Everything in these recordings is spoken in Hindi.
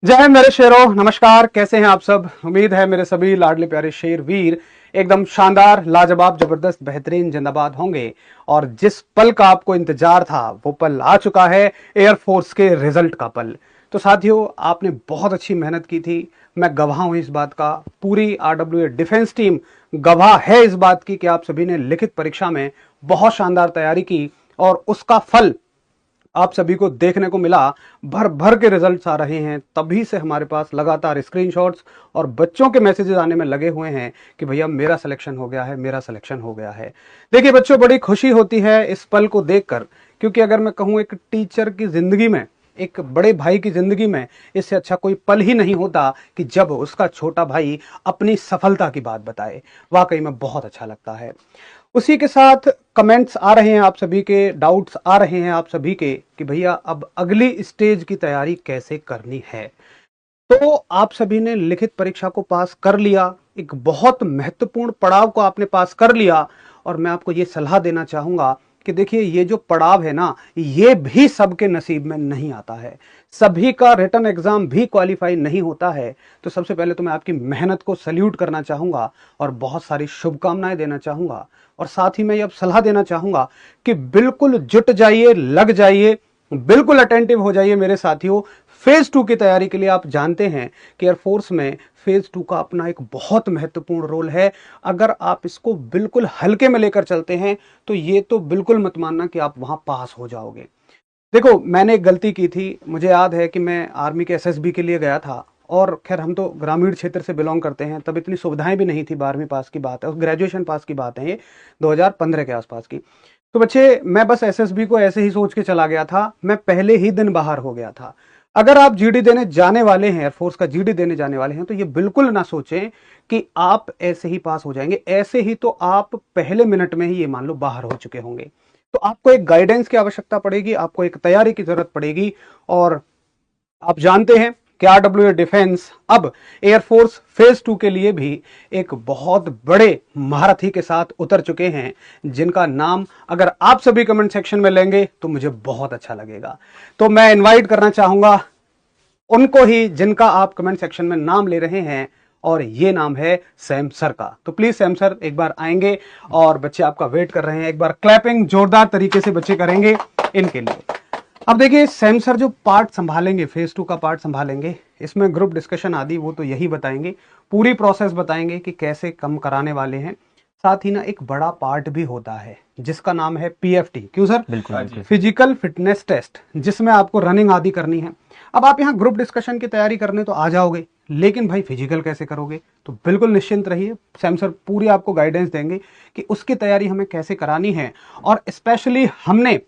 जय हिंद मेरे शेरों, नमस्कार। कैसे हैं आप सब? उम्मीद है मेरे सभी लाडले प्यारे शेर वीर एकदम शानदार, लाजवाब, जबरदस्त, बेहतरीन, जिंदाबाद होंगे। और जिस पल का आपको इंतजार था वो पल आ चुका है, एयरफोर्स के रिजल्ट का पल। तो साथियों, आपने बहुत अच्छी मेहनत की थी, मैं गवाह हूं इस बात का। पूरी आरडब्ल्यूए डिफेंस टीम गवाह है इस बात की कि आप सभी ने लिखित परीक्षा में बहुत शानदार तैयारी की और उसका फल आप सभी को देखने को मिला। भर भर के रिजल्ट्स आ रहे हैं, तभी से हमारे पास लगातार स्क्रीनशॉट्स और बच्चों के मैसेजेस आने में लगे हुए हैं कि भैया मेरा सिलेक्शन हो गया है, मेरा सिलेक्शन हो गया है। देखिए बच्चों, बड़ी खुशी होती है इस पल को देखकर, क्योंकि अगर मैं कहूं एक टीचर की जिंदगी में, एक बड़े भाई की जिंदगी में इससे अच्छा कोई पल ही नहीं होता कि जब उसका छोटा भाई अपनी सफलता की बात बताए। वाकई में बहुत अच्छा लगता है। उसी के साथ कमेंट्स आ रहे हैं आप सभी के, डाउट्स आ रहे हैं आप सभी के कि भैया अब अगली स्टेज की तैयारी कैसे करनी है। तो आप सभी ने लिखित परीक्षा को पास कर लिया, एक बहुत महत्वपूर्ण पड़ाव को आपने पास कर लिया। और मैं आपको ये सलाह देना चाहूंगा कि देखिए, ये जो पड़ाव है ना, ये भी सबके नसीब में नहीं आता है। सभी का रिटन एग्जाम भी क्वालिफाई नहीं होता है। तो सबसे पहले तो मैं आपकी मेहनत को सल्यूट करना चाहूंगा और बहुत सारी शुभकामनाएं देना चाहूंगा। और साथ ही मैं ये अब सलाह देना चाहूंगा कि बिल्कुल जुट जाइए, लग जाइए, बिल्कुल अटेंटिव हो जाइए मेरे साथियों। फेज 2 की तैयारी के लिए आप जानते हैं कि एयरफोर्स में फेज 2 का अपना एक बहुत महत्वपूर्ण रोल है। अगर आप इसको बिल्कुल हल्के में लेकर चलते हैं तो ये तो बिल्कुल मत मानना कि आप वहां पास हो जाओगे। देखो, मैंने एक गलती की थी। मुझे याद है कि मैं आर्मी के एसएसबी के लिए गया था, और खैर हम तो ग्रामीण क्षेत्र से बिलोंग करते हैं, तब इतनी सुविधाएं भी नहीं थी। 12वीं पास की बात है, ग्रेजुएशन पास की बात है, ये 2015 के आसपास की। तो बच्चे, मैं बस एसएसबी को ऐसे ही सोच के चला गया था, मैं पहले ही दिन बाहर हो गया था। अगर आप जीडी देने जाने वाले हैं, एयरफोर्स का जीडी देने जाने वाले हैं, तो ये बिल्कुल ना सोचें कि आप ऐसे ही पास हो जाएंगे। ऐसे ही तो आप पहले मिनट में ही ये मान लो बाहर हो चुके होंगे। तो आपको एक गाइडेंस की आवश्यकता पड़ेगी, आपको एक तैयारी की जरूरत पड़ेगी। और आप जानते हैं कि आरडब्ल्यूए डिफेंस अब एयरफोर्स फेज 2 के लिए भी एक बहुत बड़े महारथी के साथ उतर चुके हैं, जिनका नाम अगर आप सभी कमेंट सेक्शन में लेंगे तो मुझे बहुत अच्छा लगेगा। तो मैं इनवाइट करना चाहूंगा उनको ही जिनका आप कमेंट सेक्शन में नाम ले रहे हैं, और ये नाम है सैम सर का। तो प्लीज सैम सर एक बार आएंगे और बच्चे आपका वेट कर रहे हैं। एक बार क्लैपिंग जोरदार तरीके से बच्चे करेंगे इनके लिए। अब देखिए, सैम सर जो पार्ट संभालेंगे, फेज 2 का पार्ट संभालेंगे, इसमें ग्रुप डिस्कशन आदि वो तो यही बताएंगे, पूरी प्रोसेस बताएंगे कि कैसे कम कराने वाले हैं। साथ ही ना एक बड़ा पार्ट भी होता है जिसका नाम है पीएफटी। क्यों सर? बिल्कुल। फिजिकल फिटनेस टेस्ट, जिसमें आपको रनिंग आदि करनी है। अब आप यहाँ ग्रुप डिस्कशन की तैयारी करने तो आ जाओगे, लेकिन भाई फिजिकल कैसे करोगे? तो बिल्कुल निश्चिंत रहिए, सैम सर पूरी आपको गाइडेंस देंगे कि उसकी तैयारी हमें कैसे करानी है। और स्पेशली हमने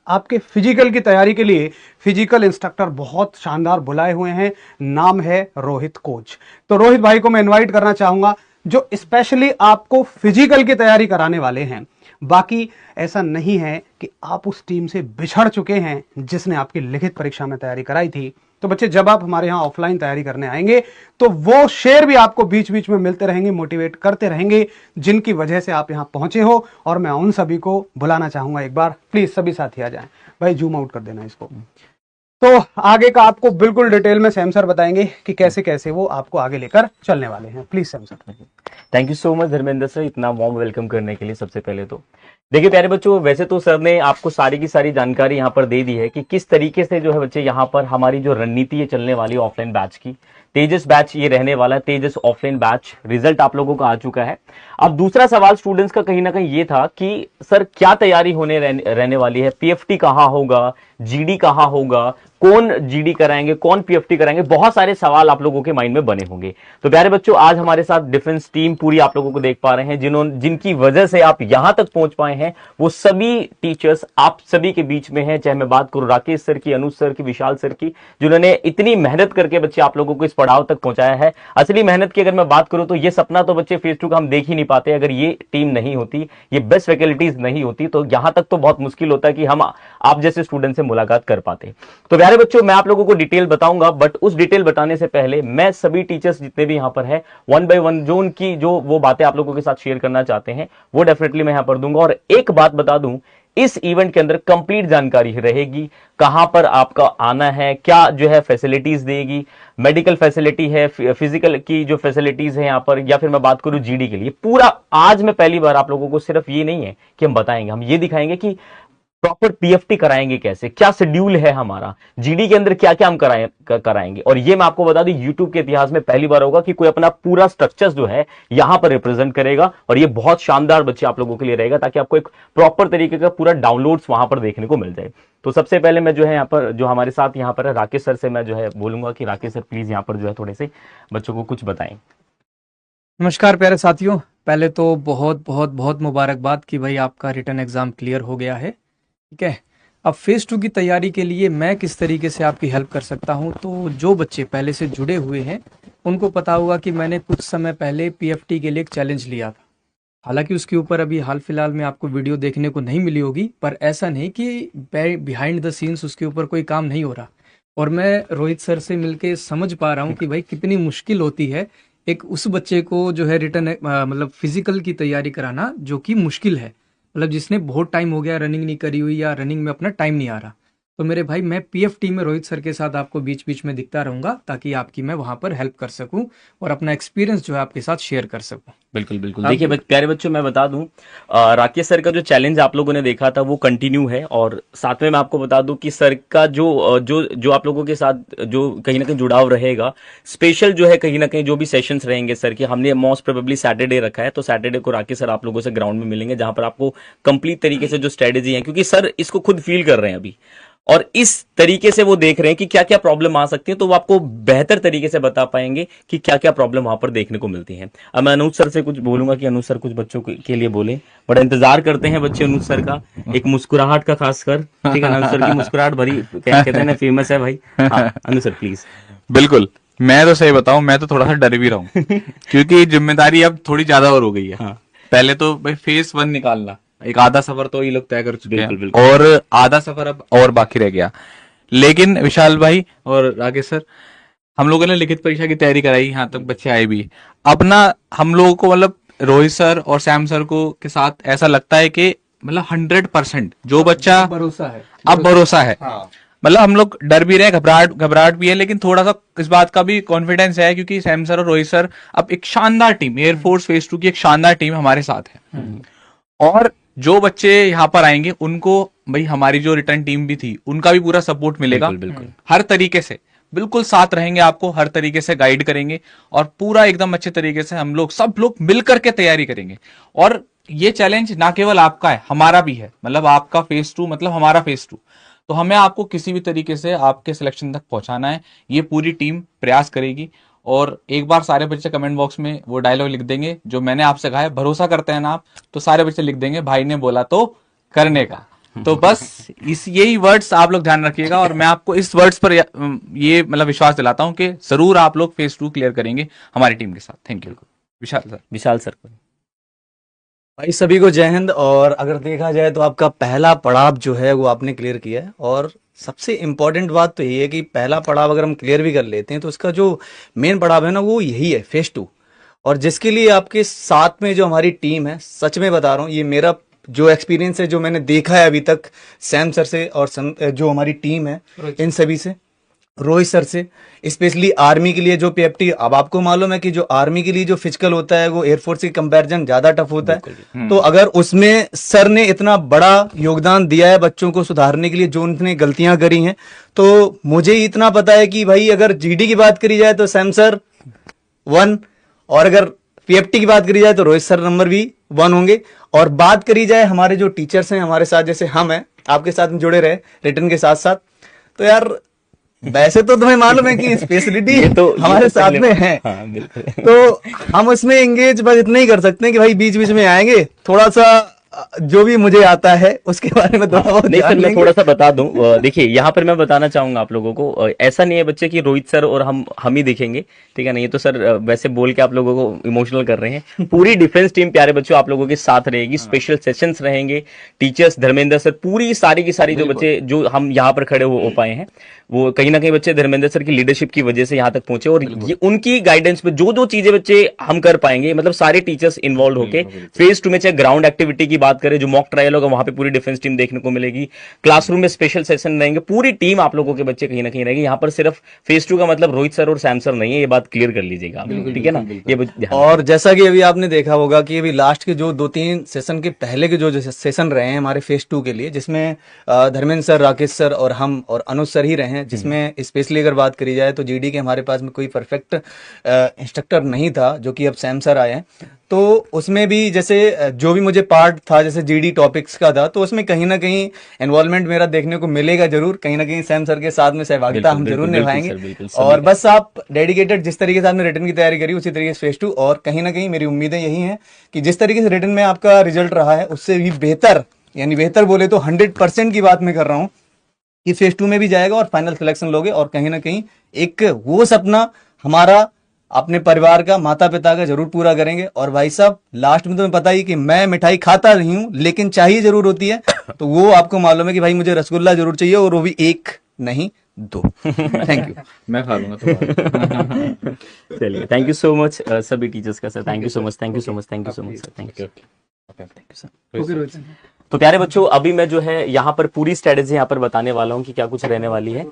आपके फिजिकल की तैयारी के लिए फिजिकल इंस्ट्रक्टर बहुत शानदार बुलाए हुए हैं, नाम है रोहित कोच। तो रोहित भाई को मैं इनवाइट करना चाहूंगा, जो स्पेशली आपको फिजिकल की तैयारी कराने वाले हैं। बाकी ऐसा नहीं है कि आप उस टीम से बिछड़ चुके हैं जिसने आपकी लिखित परीक्षा में तैयारी कराई थी। तो बच्चे, जब आप हमारे यहाँ ऑफलाइन तैयारी करने आएंगे तो वो शेर भी आपको बीच बीच में मिलते रहेंगे, मोटिवेट करते रहेंगे, जिनकी वजह से आप यहाँ पहुंचे हो। और मैं उन सभी को बुलाना चाहूंगा, एक बार प्लीज सभी साथी आ जाएं। भाई जूम आउट कर देना इसको। तो आगे का आपको बिल्कुल डिटेल में सैम सर बताएंगे कि कैसे कैसे वो आपको आगे लेकर चलने वाले हैं। Please Sam sir. Thank you so much Dharmendra sir, इतना वार्म वेलकम करने के लिए। सबसे पहले तो देखिए प्यारे बच्चों, वैसे तो सर ने आपको सारी की सारी जानकारी यहाँ पर दे दी है कि किस तरीके से जो है बच्चे यहाँ पर हमारी जो रणनीति है चलने वाली ऑफलाइन बैच की, तेजस बैच ये रहने वाला है, तेजस ऑफलाइन बैच। रिजल्ट आप लोगों का आ चुका है। अब दूसरा सवाल स्टूडेंट्स का कहीं ना कहीं ये था कि सर क्या तैयारी होने रहने वाली है, पीएफटी कहाँ होगा, जीडी कहाँ होगा, कौन जीडी कराएंगे, कौन पीएफटी कराएंगे, बहुत सारे सवाल आप लोगों के माइंड में बने होंगे। तो प्यारे बच्चों, आज हमारे साथ डिफेंस टीम पूरी आप लोगों को देख पा रहे हैं, जिनकी वजह से आप यहां तक पहुंच पाए हैं, वो सभी टीचर्स आप सभी के बीच में हैं। चाहे मैं बात करूं राकेश सर की, अनुज सर की, विशाल सर की, जिन्होंने इतनी मेहनत करके बच्चे आप लोगों को इस पड़ाव तक पहुंचाया है। असली मेहनत की अगर मैं बात करूं तो ये सपना तो बच्चे फेज 2 का हम देख ही नहीं पाते। अगर ये टीम नहीं होती, ये बेस्ट फैकल्टीज नहीं होती, तो यहां तक तो बहुत मुश्किल होता है कि हम आप जैसे स्टूडेंट से मुलाकात कर पाते। तो प्यारे बच्चों, मैं आप लोगों को डिटेल बताऊंगा, बट उस डिटेल बताने से पहले मैं सभी टीचर्स जितने भी यहां पर है, वन बाय वन जो उनकी जो वो बातें आप लोगों के साथ शेयर करना चाहते हैं वो डेफिनेटली मैं यहां पर दूंगा। और एक बात बता दूं, इस इवेंट के अंदर कंप्लीट जानकारी रहेगी, कहां पर आपका आना है, क्या जो है फैसिलिटीज देगी, मेडिकल फैसिलिटी है, फिजिकल की जो फैसिलिटीज है यहाँ पर, या फिर मैं बात करूं जीडी के लिए पूरा। आज मैं पहली बार आप लोगों को सिर्फ ये नहीं है कि हम बताएंगे, हम ये दिखाएंगे कि प्रॉपर पीएफटी कराएंगे कैसे, क्या शेड्यूल है हमारा, जीडी के अंदर क्या क्या हम कराएंगे। और ये मैं आपको बता दूं, यूट्यूब के इतिहास में पहली बार होगा कि कोई अपना पूरा स्ट्रक्चर जो है यहां पर रिप्रेजेंट करेगा, और ये बहुत शानदार बच्चे आप लोगों के लिए रहेगा, ताकि आपको एक प्रॉपर तरीके का पूरा डाउनलोड्स वहां पर देखने को मिल जाए। तो सबसे पहले मैं जो है यहाँ पर, जो हमारे साथ यहाँ पर है राकेश सर से मैं जो है बोलूंगा कि राकेश सर प्लीज यहाँ पर जो है थोड़े से बच्चों को कुछ बताएं। नमस्कार प्यारे साथियों, पहले तो बहुत बहुत बहुत मुबारकबाद कि भाई आपका रिटर्न एग्ज़ाम क्लियर हो गया है। ठीक है, अब फेज़ 2 की तैयारी के लिए मैं किस तरीके से आपकी हेल्प कर सकता हूं, तो जो बच्चे पहले से जुड़े हुए हैं उनको पता होगा कि मैंने कुछ समय पहले पीएफटी के लिए एक चैलेंज लिया था। हालांकि उसके ऊपर अभी हाल फिलहाल में आपको वीडियो देखने को नहीं मिली होगी, पर ऐसा नहीं कि बिहाइंड द सीन्स उसके ऊपर कोई काम नहीं हो रहा। और मैं रोहित सर से मिलके समझ पा रहा हूँ कि भाई कितनी मुश्किल होती है एक उस बच्चे को जो है रिटर्न मतलब फिजिकल की तैयारी कराना, जो कि मुश्किल है। मतलब जिसने बहुत टाइम हो गया रनिंग नहीं करी हुई या रनिंग में अपना टाइम नहीं आ रहा। तो मेरे भाई मैं पीएफटी में रोहित सर के साथ आपको बीच बीच में दिखता रहूंगा, ताकि आपकी मैं वहां पर हेल्प कर सकूं और अपना एक्सपीरियंस जो है आपके साथ शेयर कर सकूं। बिल्कुल बिल्कुल। देखिए प्यारे बच्चों, मैं बता दूं, राकेश सर का जो चैलेंज आप लोगों ने देखा था वो कंटिन्यू है, और साथ में मैं आपको बता दूं कि सर का जो आप लोगों के साथ जो कहीं ना कहीं जुड़ाव रहेगा, स्पेशल जो है कहीं ना कहीं जो भी सेशंस रहेंगे सर के, हमने मोस्ट प्रोबेबली सैटरडे रखा है। तो सैटरडे को राकेश सर आप लोगों से ग्राउंड में मिलेंगे, जहां पर आपको कंप्लीट तरीके से जो स्ट्रेटेजी है, क्योंकि सर इसको खुद फील कर रहे हैं अभी, और इस तरीके से वो देख रहे हैं कि क्या क्या प्रॉब्लम आ सकती है, तो वो आपको बेहतर तरीके से बता पाएंगे कि क्या क्या प्रॉब्लम वहां पर देखने को मिलती है। अब मैं अनुज सर से कुछ बोलूंगा कि अनुज सर कुछ बच्चों के लिए बोले। बड़ा इंतजार करते हैं बच्चे अनुज सर का, एक मुस्कुराहट का खासकर। ठीक है, अनुज सर की मुस्कुराहट भरी कहते हैं ना फेमस है भाई। हाँ अनुज सर प्लीज। बिल्कुल, मैं तो सही बताऊं, मैं तो थोड़ा सा डर भी रहा हूं क्योंकि जिम्मेदारी अब थोड़ी ज्यादा और हो गई है। हाँ। पहले तो भाई फेज 1 निकालना, एक आधा सफर तो ये लोग तय कर चुके बिल्कुल, हैं, बिल्कुल। और आधा सफर अब और बाकी रह गया। लेकिन विशाल भाई और राकेश सर, हम लोगों ने लिखित परीक्षा की तैयारी कराई, यहाँ तक बच्चे आए भी। अब ना हम लोगों को मतलब रोहित सर और सैम सर को के साथ ऐसा लगता है कि मतलब 100% जो बच्चा भरोसा है, अब भरोसा है। मतलब हम लोग डर भी रहे हैं, घबराहट भी है, लेकिन थोड़ा सा इस बात का भी कॉन्फिडेंस है क्योंकि सैम सर और रोहित सर अब एक शानदार टीम, एयरफोर्स फेज 2 की एक शानदार टीम हमारे साथ है। और जो बच्चे यहाँ पर आएंगे उनको भाई हमारी जो रिटर्न टीम भी थी उनका भी पूरा सपोर्ट मिलेगा। बिल्कुल। हर तरीके से बिल्कुल साथ रहेंगे, आपको हर तरीके से गाइड करेंगे, और पूरा एकदम अच्छे तरीके से हम लोग सब लोग मिलकर के तैयारी करेंगे। और ये चैलेंज ना केवल आपका है, हमारा भी है। मतलब आपका फेज 2 मतलब हमारा फेज 2, तो हमें आपको किसी भी तरीके से आपके सिलेक्शन तक पहुंचाना है। ये पूरी टीम प्रयास करेगी। और एक बार सारे बच्चे कमेंट बॉक्स में वो डायलॉग लिख देंगे जो मैंने आपसे कहा है, भरोसा करते हैं ना आप, तो सारे बच्चे लिख देंगे भाई ने बोला तो करने का। तो बस यही वर्ड्स आप लोग ध्यान रखिएगा, और मैं आपको इस वर्ड्स पर ये मतलब विश्वास दिलाता हूं कि जरूर आप लोग फेज 2 क्लियर करेंगे हमारी टीम के साथ। Thank you Vishal sir. भाई सभी को जय हिंद। और अगर देखा जाए तो आपका पहला पड़ाव जो है वो आपने क्लियर किया है, और सबसे इम्पोर्टेंट बात तो ये है कि पहला पड़ाव अगर हम क्लियर भी कर लेते हैं तो उसका जो मेन पड़ाव है ना वो यही है, फेज 2। और जिसके लिए आपके साथ में जो हमारी टीम है, सच में बता रहा हूँ, ये मेरा जो एक्सपीरियंस है, जो मैंने देखा है अभी तक सैम सर से और जो हमारी टीम है इन सभी से, रोहित सर से, स्पेशली आर्मी के लिए जो पीएफटी, अब आपको मालूम है कि जो आर्मी के लिए जो फिजिकल होता है वो एयरफोर्स की कंपैरिजन ज्यादा टफ होता है। तो अगर उसमें सर ने इतना बड़ा योगदान दिया है बच्चों को सुधारने के लिए, जो उन्होंने गलतियां करी हैं, तो मुझे इतना पता है कि भाई अगर जीडी की बात करी जाए तो सैम सर 1, और अगर पीएफटी की बात करी जाए तो रोहित सर नंबर भी 1 होंगे। और बात करी जाए हमारे जो टीचर्स हैं हमारे साथ, जैसे हम हैं आपके साथ में जुड़े रहे रिटर्न के साथ साथ, तो यार वैसे तो तुम्हें मालूम है कि स्पेशलिटी तो हमारे साथ में है। हाँ, बिल्कुल। तो हम उसमें एंगेज बस इतना ही कर सकते हैं कि भाई बीच बीच में आएंगे, थोड़ा सा जो भी मुझे आता है उसके बारे में थोड़ा बहुत नहीं सर, जान मैं लेंगे। थोड़ा सा बता दूं। देखिए यहाँ पर मैं बताना चाहूंगा आप लोगों को, ऐसा नहीं है बच्चे कि रोहित सर और हम ही दिखेंगे, ठीक है ना। ये तो सर वैसे बोल के आप लोगों को इमोशनल कर रहे हैं। पूरी डिफेंस टीम प्यारे बच्चों आप लोगों के साथ रहेगी, स्पेशल सेशंस रहेंगे, टीचर्स धर्मेंद्र सर, पूरी सारी की सारी जो बच्चे जो हम यहाँ पर खड़े हो पाए हैं, वो कहीं ना कहीं बच्चे धर्मेंद्र सर की लीडरशिप की वजह से यहाँ तक पहुंचे। और ये उनकी गाइडेंस में जो जो चीजें बच्चे हम कर पाएंगे, मतलब सारे टीचर्स इन्वॉल्व होके फेज 2 में, चाहे ग्राउंड एक्टिविटी की बात करें, जो मॉक ट्रायल होगा वहां पे पूरी डिफेंस टीम देखने को मिलेगी। क्लासरूम में स्पेशल सेशन रहेंगे, पूरी टीम आप लोगों के बच्चे कहीं ना कहीं रहेगी। यहाँ पर सिर्फ फेज 2 का मतलब रोहित सर और सैम सर नहीं है, ये बात क्लियर कर लीजिएगा आप लोग, ठीक है ना। ये ध्यान और जैसा कि अभी आपने देखा होगा कि अभी लास्ट के जो 2-3 सेशन के पहले के जो सेशन रहे हैं हमारे फेज 2 के लिए, जिसमें धर्मेंद्र सर, राकेश सर और हम और अनुज सर ही रहे हैं, जिसमें स्पेशली अगर बात करी जाए तो जीडी के हमारे पास में कोई परफेक्ट इंस्ट्रक्टर नहीं था, जो कि अब सैम सर आए हैं। तो उसमें भी जैसे जो भी मुझे पार्ट था जैसे जीडी टॉपिक्स का था, तो उसमें कहीं ना कहीं इन्वॉल्वमेंट मेरा देखने को मिलेगा जरूर, कहीं ना कहीं सैम सर के साथ में सहभागिता हम जरूर निभाएंगे। और बस आप डेडिकेटेड जिस तरीके से आपने रिटर्न की तैयारी करी उसी तरीके से फेज 2, और कहीं ना कहीं मेरी उम्मीदें यही हैं कि जिस तरीके से रिटर्न में आपका रिजल्ट रहा है उससे भी बेहतर, यानी बेहतर बोले तो 100% की बात मैं कर रहा हूँ कि फेज 2 में भी जाएगा और फाइनल सिलेक्शन लोगे, और कहीं ना कहीं एक वो सपना हमारा अपने परिवार का, माता पिता का जरूर पूरा करेंगे। और भाई साहब लास्ट में तुम्हें पता ही कि मैं मिठाई खाता नहीं हूं, लेकिन चाहिए जरूर होती है, तो वो आपको मालूम है कि भाई मुझे रसगुल्ला जरूर चाहिए, और वो भी 1 नहीं 2। Thank you. मैं खा लूंगा तो। चलिए, थैंक यू सो मच सभी टीचर्स का sir, thank you so much, thank you so much, thank you so much sir, thank you sir. Okay Rohit sir. तो प्यारे बच्चों, अभी मैं जो है यहाँ पर पूरी स्ट्रेटेजी यहाँ पर बताने वाला हूँ कि क्या कुछ रहने वाली है,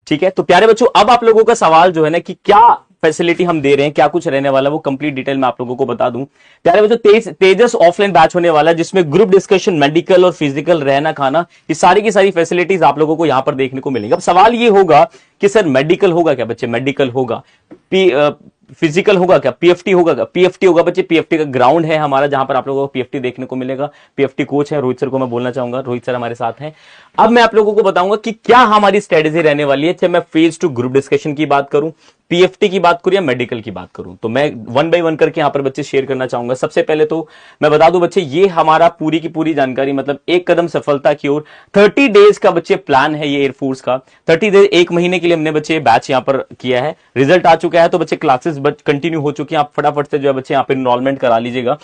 ठीक है। तो प्यारे बच्चों, अब आप लोगों का सवाल जो है ना कि क्या फैसिलिटी हम दे रहे हैं, क्या कुछ रहने वाला, वो कंप्लीट डिटेल में आप लोगों को बता दूं। प्यारे बच्चों, तेजस ऑफलाइन बैच होने वाला है, जिसमें ग्रुप डिस्कशन, मेडिकल और फिजिकल, रहना खाना, ये सारी की सारी फैसिलिटीज आप लोगों को यहां पर देखने को मिलेंगी। अब सवाल ये होगा कि सर मेडिकल होगा क्या बच्चे, मेडिकल होगा, फिजिकल होगा क्या, पीएफटी होगा क्या, पीएफटी होगा बच्चे। पीएफटी का ग्राउंड है हमारा, जहां पर आप लोगों को पीएफटी देखने को मिलेगा। पीएफटी कोच है रोहित सर को मैं बोलना चाहूंगा, रोहित सर हमारे साथ हैं। अब मैं आप लोगों को बताऊंगा कि क्या हमारी स्ट्रेटेजी रहने वाली है, चाहे मैं फेज 2 ग्रुप डिस्कशन की बात करूं, पीएफटी की बात करूं या मेडिकल की बात करूं। तो मैं 1 बाय 1 करके यहां पर बच्चे शेयर करना चाहूंगा। सबसे पहले तो मैं बता दूं बच्चे, ये हमारा पूरी की पूरी जानकारी, मतलब एक कदम सफलता की ओर, 30 डेज का बच्चे प्लान है ये एयरफोर्स का। 30 डेज, 1 महीने के लिए हमने बच्चे बैच यहां पर किया है, रिजल्ट आ चुका है, तो बच्चे क्लासेस कंटिन्यू हो चुकी हैं। आप फटाफट से जो है बच्चे यहां पर इनरोलमेंट करा लीजिएगा।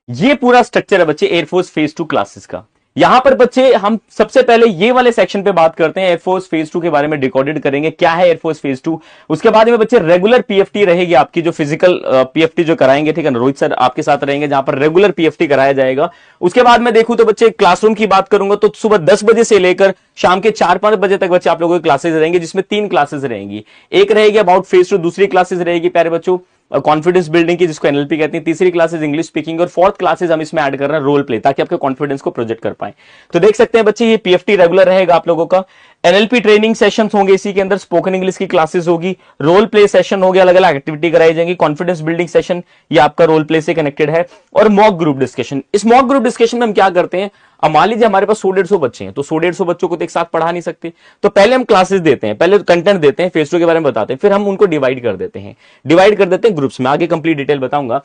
ये पूरा स्ट्रक्चर है बच्चे एयरफोर्स फेज 2 क्लासेस का। यहां पर बच्चे हम सबसे पहले ये वाले सेक्शन पे बात करते हैं, एयरफोर्स फेज 2 के बारे में डिकोडेड करेंगे, क्या है एयरफोर्स फेज 2। उसके बाद में बच्चे रेगुलर पीएफटी रहेगी आपकी, जो फिजिकल पीएफटी जो कराएंगे, ठीक है ना, रोहित सर आपके साथ रहेंगे, जहां पर रेगुलर पीएफटी कराया जाएगा। उसके बाद में देखूं तो बच्चे क्लासरूम की बात करूंगा तो सुबह 10 बजे से लेकर शाम के 4-5 बजे तक बच्चे आप लोगों की क्लासेस रहेंगे, जिसमें 3 क्लासेस रहेंगी। एक रहेगी अबाउट फेज 2, दूसरी क्लासेस रहेगी प्यारे बच्चों कॉन्फिडेंस बिल्डिंग की, जिसको एनएलपी कहते हैं, तीसरी क्लासेस इंग्लिश स्पीकिंग, और 4th क्लासेस हम इसमें ऐड कर रहे हैं रोल प्ले, ताकि आपके कॉन्फिडेंस को प्रोजेक्ट कर पाए। तो देख सकते हैं बच्चे, ये पीएफटी रेगुलर रहेगा आप लोगों का। एनएलपी ट्रेनिंग सेशंस होंगे इसी के अंदर, स्पोकन इंग्लिश की क्लासेस होगी, रोल प्ले सेशन हो गया, अलग अलग एक्टिविटी कराई जाएंगी, कॉन्फिडेंस बिल्डिंग सेशन ये आपका रोल प्ले से कनेक्टेड है, और मॉक ग्रुप डिस्कशन। इस मॉक ग्रुप डिस्कशन में हम क्या करते हैं, अब मान लीजिए हमारे पास 100-150 बच्चे हैं, तो 100-150 बच्चों को तो एक साथ पढ़ा नहीं सकते, तो पहले हम क्लासेस देते हैं, पहले कंटेंट देते हैं, फेज 2 के बारे में बताते हैं, फिर हम उनको डिवाइड कर देते हैं ग्रुप्स में। आगे कंप्लीट डिटेल बताऊंगा,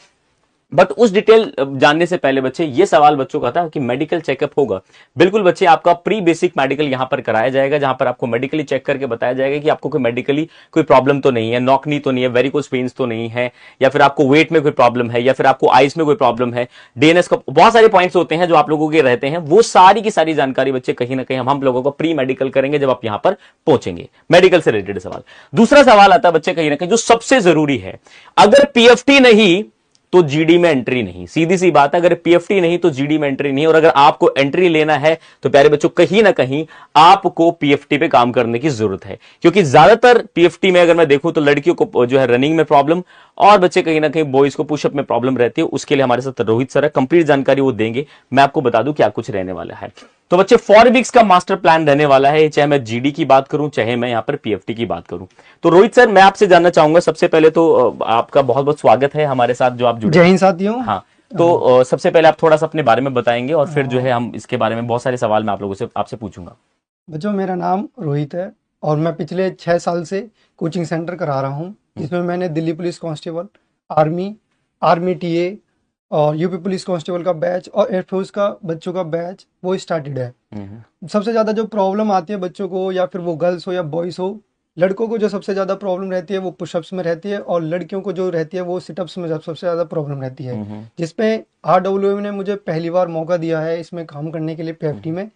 बट उस डिटेल जानने से पहले बच्चे, ये सवाल बच्चों का था कि मेडिकल चेकअप होगा। बिल्कुल बच्चे, आपका प्री बेसिक मेडिकल यहां पर कराया जाएगा, जहां पर आपको मेडिकली चेक करके बताया जाएगा कि आपको कोई मेडिकली कोई प्रॉब्लम तो नहीं है, नॉकनी तो नहीं है, वेरिकोस वेन्स तो नहीं है, या फिर आपको वेट में कोई प्रॉब्लम है, या फिर आपको आइस में कोई प्रॉब्लम है, डीएनएस का बहुत सारे पॉइंट्स होते हैं जो आप लोगों के रहते हैं। वो सारी की सारी जानकारी बच्चे कहीं ना कहीं हम लोगों को प्री मेडिकल करेंगे जब आप यहां पर पहुंचेंगे। मेडिकल से रिलेटेड सवाल। दूसरा सवाल आता है बच्चे कहीं ना कहीं जो सबसे जरूरी है, अगर पीएफटी नहीं तो जीडी में एंट्री नहीं। सीधी सी बात है, अगर पीएफटी नहीं तो जीडी में एंट्री नहीं। और अगर आपको एंट्री लेना है तो प्यारे बच्चों, कहीं ना कहीं आपको पीएफटी पे काम करने की जरूरत है, क्योंकि ज्यादातर पीएफटी में अगर मैं देखूं तो लड़कियों को जो है रनिंग में प्रॉब्लम, और बच्चे कहीं ना कहीं बॉयज को पुशअप में प्रॉब्लम रहती है। उसके लिए हमारे साथ रोहित सर है, कंप्लीट जानकारी वो देंगे। मैं आपको बता दूं क्या कुछ रहने वाला है। तो बच्चे 4 वीक्स का मास्टर प्लान रहने वाला है, चाहे मैं जीडी की बात करूं, चाहे मैं यहां पर पीएफटी की बात करूं। तो रोहित सर, मैं आपसे जानना चाहूंगा, सबसे पहले तो आपका बहुत बहुत स्वागत है हमारे साथ जो आप जुड़े। जय हिंद साथियों। हाँ, तो सबसे पहले आप थोड़ा सा अपने बारे में बताएंगे, और फिर जो है हम इसके बारे में बहुत सारे सवाल मैं आप लोगों से आपसे पूछूंगा। बच्चों, मेरा नाम रोहित है और मैं पिछले 6 साल से कोचिंग सेंटर करा रहा हूँ, जिसमें मैंने Delhi police constable, army TA और यूपी पुलिस कांस्टेबल का बैच और एयरफोर्स का बच्चों का बैच वो स्टार्टेड है। सबसे ज़्यादा जो प्रॉब्लम आती है बच्चों को, या फिर वो गर्ल्स हो या बॉयज़ हो, लड़कों को जो सबसे ज़्यादा प्रॉब्लम रहती है वो पुशअप्स में रहती है, और लड़कियों को जो रहती है वो सिटअप्स में सबसे ज़्यादा प्रॉब्लम रहती है। जिसमें RWM ने मुझे पहली बार मौका दिया है इसमें काम करने के लिए, पीएफटी में।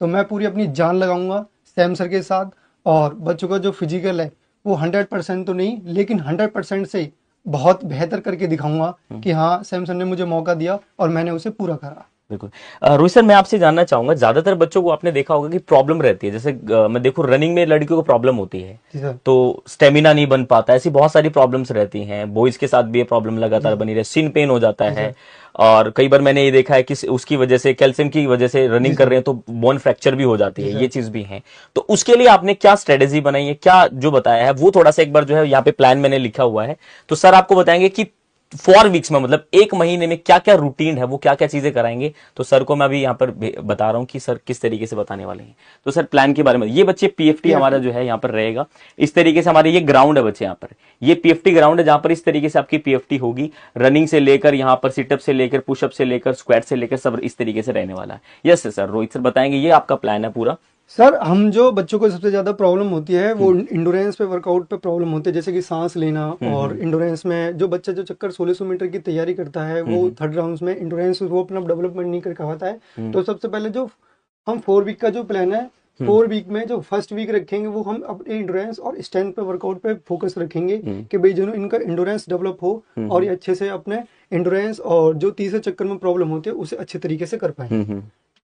तो मैं पूरी अपनी जान लगाऊंगा सैम सर के साथ, और बच्चों का जो फिजिकल है वो 100% तो नहीं, लेकिन 100% से बहुत बेहतर करके दिखाऊंगा कि हाँ सैमसन ने मुझे मौका दिया और मैंने उसे पूरा करा। बिल्कुल। रोहित सर, मैं आपसे जानना चाहूंगा, ज्यादातर बच्चों को आपने देखा होगा कि प्रॉब्लम रहती है, जैसे मैं देखूं रनिंग में लड़कियों को प्रॉब्लम होती है, जी सर। तो स्टेमिना नहीं बन पाता, ऐसी बहुत सारी प्रॉब्लम्स रहती हैं। बॉयज के साथ भी ये प्रॉब्लम लगातार बनी रहे, सिन पेन हो जाता है, और कई बार मैंने ये देखा है कि उसकी वजह से, कैल्शियम की वजह से रनिंग कर रहे हैं तो बोन फ्रैक्चर भी हो जाती है, ये चीज भी है। तो उसके लिए आपने क्या स्ट्रेटेजी बनाई है, क्या जो बताया है वो थोड़ा सा एक बार जो है यहाँ पे प्लान मैंने लिखा हुआ है, तो सर आपको बताएंगे कि 4 वीक्स में, मतलब 1 महीने में क्या क्या रूटीन है, वो क्या क्या चीजें कराएंगे। तो सर को मैं अभी यहाँ पर बता रहा हूँ कि सर किस तरीके से बताने वाले हैं। तो सर प्लान के बारे में, ये बच्चे पीएफटी हमारा जो है यहाँ पर रहेगा इस तरीके से, हमारे ये ग्राउंड है बच्चे, यहाँ पर ये पीएफटी ग्राउंड है जहां पर इस तरीके से आपकी पीएफटी होगी, रनिंग से लेकर यहाँ पर सिटअप से लेकर, पुशअप से लेकर, स्क्वाट से लेकर, सब इस तरीके से रहने वाला है। यस सर, रोहित सर बताएंगे, ये आपका प्लान है पूरा। सर हम जो बच्चों को सबसे ज्यादा प्रॉब्लम होती है वो इंडोरेंस पे, वर्कआउट पे प्रॉब्लम होती है, जैसे कि सांस लेना। और इंडोरेंस में जो बच्चा जो चक्कर 1600 मीटर की तैयारी करता है वो थर्ड राउंड में इंडोरेंस वो अपना डेवलपमेंट नहीं कर पाता है। तो सबसे पहले जो हम 4 वीक का जो प्लान है, 4 वीक में जो फर्स्ट वीक रखेंगे वो हम अपने इंडोरेंस और स्ट्रेंथ पे, वर्कआउट पे फोकस रखेंगे कि भाई जो इनका इंडोरेंस डेवलप हो और ये अच्छे से अपने इंडोरेंस और जो तीसरे चक्कर में प्रॉब्लम होती है उसे अच्छे तरीके से कर पाए।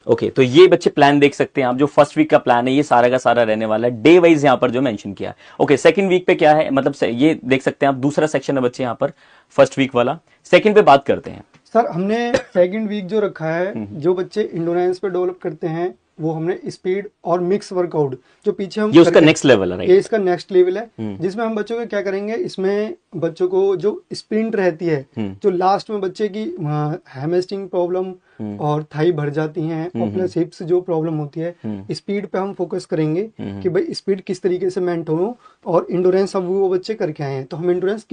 ओके, तो ये बच्चे प्लान देख सकते हैं आप, जो फर्स्ट वीक का प्लान है ये सारा का सारा रहने वाला है, डे वाइज यहाँ पर जो मेंशन किया है। ओके, सेकंड वीक पे क्या है, मतलब ये देख सकते हैं आप, दूसरा सेक्शन है बच्चे यहाँ पर, फर्स्ट वीक वाला। सेकंड पे बात करते हैं सर। हमने सेकंड वीक जो रखा है, जो बच्चे इंडोरेंस पे डेवलप करते हैं वो हमने स्पीड और मिक्स वर्कआउट जो पीछे हम ये उसका नेक्स्ट लेवल है, राइट? ये इसका नेक्स्ट लेवल है, जिसमें हम बच्चों को क्या करेंगे, इसमें बच्चों को जो स्प्रिंट रहती है, जो लास्ट में बच्चे की हैमस्ट्रिंग प्रॉब्लम और थाई भर जाती हैं और प्लस हिप्स जो प्रॉब्लम होती है, स्पीड पे हम फोकस करेंगे कि भाई स्पीड किस तरीके से मेंटेन हो। और इंडोरेंस अब वो बच्चे करके आए हैं तो हम इंडोरेंस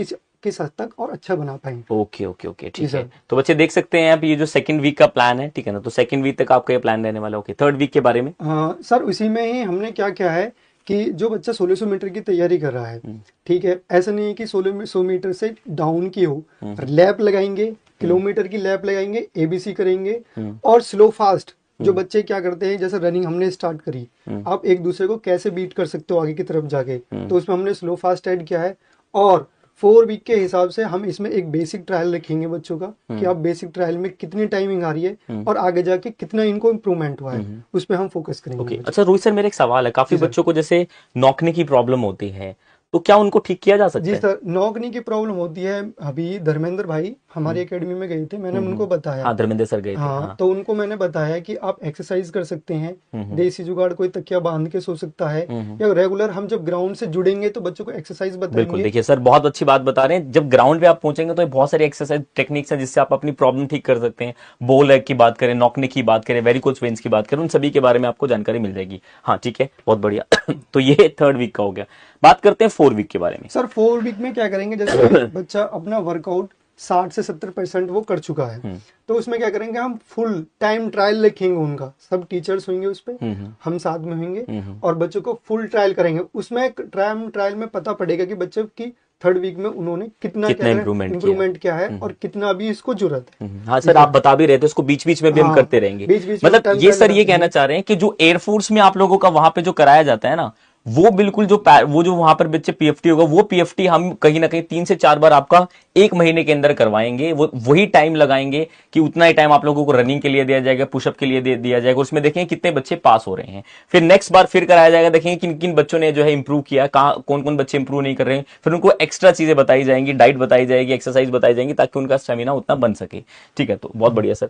किस हद तक और अच्छा बना पाएंगे। ओके ओके ओके, ठीक है। तो बच्चे देख सकते हैं आप, ये जो सेकंड वीक का प्लान है, ठीक है ना, तो सेकंड वीक तक आपका ये प्लान रहने वाला है। ओके, थर्ड वीक के बारे में। हाँ सर, उसी में ही हमने क्या किया है कि जो बच्चा 1600 मीटर की तैयारी कर रहा है, ठीक है, ऐसा नहीं है कि 1600 मीटर से डाउन की हो, लैप लगाएंगे, किलोमीटर की लैप लगाएंगे, एबीसी करेंगे और स्लो फास्ट। जो बच्चे क्या करते हैं, जैसे रनिंग हमने स्टार्ट करी, आप एक दूसरे को कैसे बीट कर सकते हो आगे की तरफ जाके, तो उसमें हमने स्लो फास्ट ऐड किया है। और 4 वीक के हिसाब से हम इसमें एक बेसिक ट्रायल रखेंगे बच्चों का कि आप बेसिक ट्रायल में कितनी टाइमिंग आ रही है और आगे जाके कितना इनको इम्प्रूवमेंट हुआ है, उस पर हम फोकस करेंगे। ओके, अच्छा रोहित सर, मेरा एक सवाल है, काफी बच्चों को जैसे नौकने की प्रॉब्लम होती है, तो क्या उनको ठीक किया जा सकता जी है? सर, नौकनी की प्रॉब्लम होती है। अभी धर्मेंद्र भाई हमारी एकेडमी में गए थे, मैंने उनको बताया। हाँ, धर्मेंद्र सर गए थे। हाँ, तो उनको मैंने बताया कि आप एक्सरसाइज कर सकते हैं, देसी जुगाड़, कोई तकिया बांध के सो सकता है, या रेगुलर हम जब ग्राउंड से जुड़ेंगे तो बच्चों को एक्सरसाइज बिल्कुल, बताएंगे। देखिए सर बहुत अच्छी बात बता रहे हैं, जब ग्राउंड पे आप पहुंचेंगे तो बहुत सारी एक्सरसाइज टेक्निक्स हैं जिससे आप अपनी प्रॉब्लम ठीक कर सकते हैं। बो लेग की बात करें, नॉकने की बात करें, वेरिकोज वेन्स की बात करें, उन सभी के बारे में आपको जानकारी मिल जाएगी। हाँ ठीक है, बहुत बढ़िया। तो ये थर्ड वीक का हो गया। बात करते हैं 4 वीक के बारे में। सर 4 वीक में क्या करेंगे, जैसे बच्चा अपना वर्कआउट 60 से 70% वो कर चुका है, तो उसमें क्या करेंगे, हम फुल टाइम ट्रायल रखेंगे, उनका सब टीचर्स होंगे उस पे, हम साथ में होंगे और बच्चों को फुल ट्रायल करेंगे। उसमें ट्रायल में पता पड़ेगा कि बच्चे की थर्ड वीक में उन्होंने कितना इम्प्रूवमेंट किया है और कितना अभी इसको जरूरत है। हाँ सर, आप बता भी रहे थे, उसको बीच बीच में भी हम करते रहेंगे। मतलब ये सर ये कहना चाह रहे हैं कि जो एयरफोर्स में आप लोगों का वहां पे जो कराया जाता है ना, वो बिल्कुल वो जो वहां पर बच्चे पीएफटी होगा, वो पीएफटी हम कहीं ना कहीं 3 से 4 बार आपका 1 महीने के अंदर करवाएंगे। वही टाइम लगाएंगे कि उतना ही टाइम आप लोगों को रनिंग के लिए दिया जाएगा, पुशअप के लिए दिया जाएगा, उसमें देखेंगे कितने बच्चे पास हो रहे हैं। फिर नेक्स्ट बार फिर कराया जाएगा, देखेंगे किन किन बच्चों ने जो है इंप्रूव किया, कौन कौन बच्चे इंप्रूव नहीं कर रहे हैं, फिर उनको एक्स्ट्रा चीजें बताई जाएंगी, डाइट बताई जाएगी, एक्सरसाइज बताई जाएंगी, ताकि उनका स्टेमिना उतना बन सके। ठीक है, तो बहुत बढ़िया सर,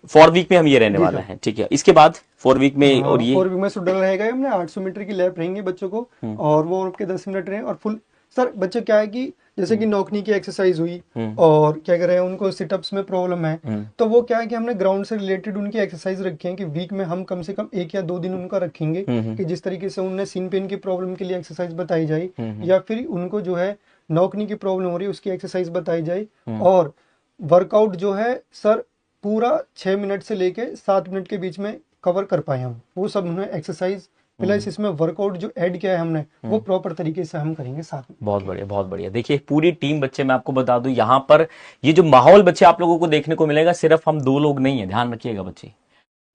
4 वीक में हम ये रहने वाला है। ठीक है, इसके बाद 4 वीक में और ये 4 वीक में शुडल रहेगा, हमने 800 मीटर की लैप रहेंगे बच्चों को और वो आपके 10 मिनट रहे और फुल। सर बच्चे क्या है कि जैसे कि नौकनी की एक्सरसाइज हुई और क्या कर रहे हैं, उनको सिटअप्स में प्रॉब्लम है, तो वो क्या है कि हमने ग्राउंड से रिलेटेड उनकी एक्सरसाइज रखी है कि वीक में हम कम से कम 1 या 2 दिन उनका रखेंगे कि जिस तरीके से उन्हें सीन पेन की प्रॉब्लम के लिए एक्सरसाइज बताई जाए, या फिर उनको जो है नौकनी की प्रॉब्लम हो रही है उसकी एक्सरसाइज बताई जाए। और वर्कआउट जो है सर पूरा 6 मिनट से लेके 7 मिनट के बीच में कवर कर पाए हम, वो सब उन्हें एक्सरसाइज प्लस इसमें वर्कआउट जो ऐड किया है हमने वो प्रॉपर तरीके से हम करेंगे साथ में। बहुत बढ़िया, बहुत बढ़िया। देखिए पूरी टीम बच्चे, मैं आपको बता दूं यहाँ पर ये जो माहौल बच्चे आप लोगों को देखने को मिलेगा, सिर्फ हम 2 लोग नहीं है, ध्यान रखिएगा बच्चे,